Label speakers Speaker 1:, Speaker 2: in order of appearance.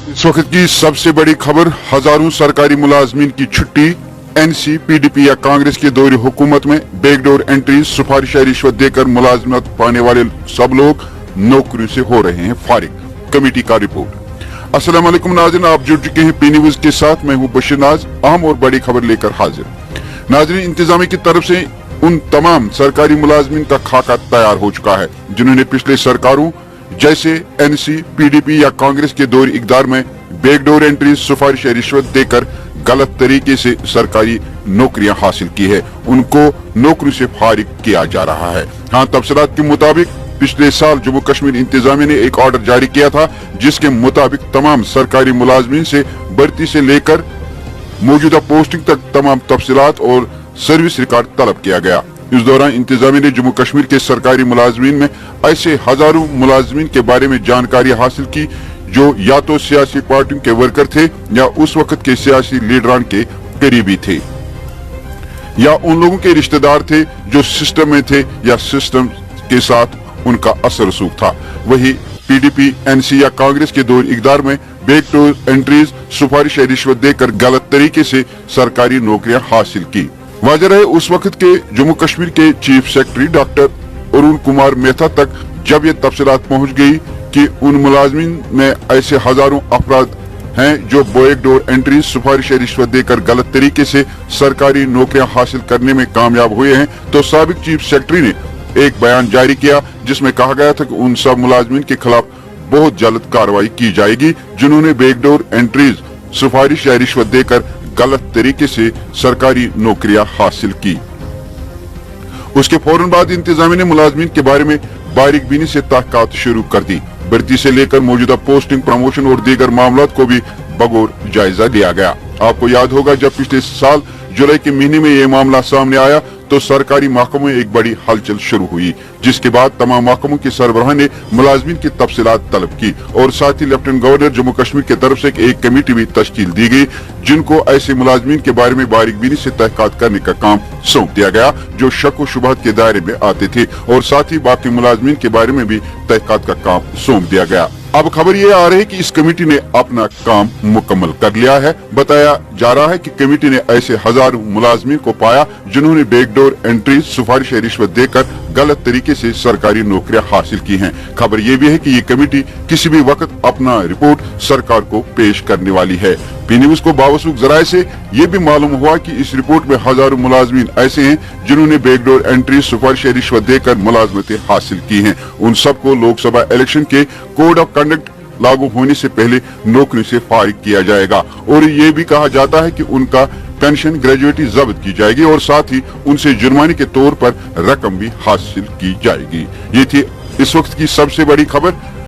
Speaker 1: इस वक्त की सबसे बड़ी खबर, हजारों सरकारी मुलाजमीन की छुट्टी। एनसी, पीडीपी या कांग्रेस के दौरे हुकूमत में बैकडोर एंट्री, सिफारिश रिश्वत देकर मुलाजमत पाने वाले सब लोग नौकरियों से हो रहे हैं फारिग। कमेटी का रिपोर्ट। अस्सलाम वालेकुम नाज़रीन, आप जुड़ चुके हैं पी न्यूज़ के साथ। मैं हूं बशीर नाज, अहम और बड़ी खबर लेकर हाजिर। नाज़रीन, इंतजामिया की तरफ से उन तमाम सरकारी मुलाजमीन का खाका तैयार हो चुका है जिन्होंने पिछले सरकारों जैसे एनसी, पीडीपी या कांग्रेस के दौर इक़्तिदार में बैकडोर एंट्री, सिफारिश रिश्वत देकर गलत तरीके से सरकारी नौकरियां हासिल की है, उनको नौकरी से फारिग किया जा रहा है। हाँ, तफसीलात के मुताबिक पिछले साल जम्मू कश्मीर इंतजामिया ने एक ऑर्डर जारी किया था जिसके मुताबिक तमाम सरकारी मुलाजमीन से भर्ती से लेकर मौजूदा पोस्टिंग तक तमाम तफसीलात और सर्विस रिकॉर्ड तलब किया गया। इस दौरान इंतजामिया ने जम्मू कश्मीर के सरकारी मुलाजमीन में ऐसे हजारों मुलाजमीन के बारे में जानकारी हासिल की जो या तो सियासी पार्टियों के वर्कर थे या उस वक्त के सियासी लीडरान के करीबी थे या उन लोगों के रिश्तेदार थे जो सिस्टम में थे या सिस्टम के साथ उनका असर रसूख था। वही पीडीपी, एनसी या कांग्रेस के दौर इक़्तिदार में बैकडोर एंट्रीज, सिफारिश रिश्वत देकर गलत तरीके से सरकारी नौकरियां हासिल की। वाज़ेह रहे उस वक्त के जम्मू कश्मीर के chief secretary doctor Arun Kumar Mehta तक जब ये तफसीलात पहुंच गई कि उन मुलाजमीन में ऐसे हजारों अफराद हैं जो बैकडोर एंट्री, सिफारिश रिश्वत देकर गलत तरीके से सरकारी नौकरियां हासिल करने में कामयाब हुए हैं, तो साबिक चीफ सेक्रेटरी ने एक बयान जारी किया जिसमें कहा गया था कि उन सब मुलाजमीन के खिलाफ बहुत जल्द कार्रवाई की जाएगी जिन्होंने बैकडोर एंट्रीज, सिफारिश या रिश्वत देकर गलत तरीके से सरकारी नौकरियां हासिल की। उसके फौरन बाद इंतजामिया ने मुलाजमीन के बारे में बारीकबीनी से तहकीकात शुरू कर दी। भर्ती से लेकर मौजूदा पोस्टिंग, प्रमोशन और दीगर मामलात को भी बगौर जायजा लिया गया। आपको याद होगा जब पिछले साल जुलाई के महीने में ये मामला सामने आया तो सरकारी महकमों में एक बड़ी हलचल शुरू हुई, जिसके बाद तमाम महकमों के सरबराह ने मुलाजमीन की तफसीलात तलब की और साथ ही लेफ्टिनेंट गवर्नर जम्मू कश्मीर की तरफ से एक कमेटी भी तश्कील दी गई जिनको ऐसे मुलाजमीन के बारे में बारीकबीनी से तहकीकात करने का काम सौंप दिया गया जो शक व शुबहत के दायरे में आते थे, और साथ ही बाकी मुलाजमीन के बारे में भी तहकीकात का काम सौंप दिया गया। अब खबर ये आ रही है कि इस कमेटी ने अपना काम मुकम्मल कर लिया है। बताया जा रहा है कि कमेटी ने ऐसे हजारों मुलाजमीन को पाया जिन्होंने बैकडोर एंट्री, सिफारिश रिश्वत देकर गलत तरीके से सरकारी नौकरियां हासिल की हैं। खबर ये भी है कि ये कमेटी किसी भी वक्त अपना रिपोर्ट सरकार को पेश करने वाली है। पी न्यूज़ को बावसूख जराये से ये भी मालूम हुआ कि इस रिपोर्ट में हजारों मुलाजमीन ऐसे हैं जिन्होंने बैकडोर एंट्री, सिफारिश रिश्वत देकर मुलाजमतें हासिल की हैं। उन सबको लोकसभा इलेक्शन के कोड ऑफ कंडक्ट लागू होने से पहले नौकरी से फारिग किया जाएगा और ये भी कहा जाता है कि उनका पेंशन, ग्रेजुएटी जब्त की जाएगी और साथ ही उनसे जुर्माने के तौर पर रकम भी हासिल की जाएगी। ये थी इस वक्त की सबसे बड़ी खबर।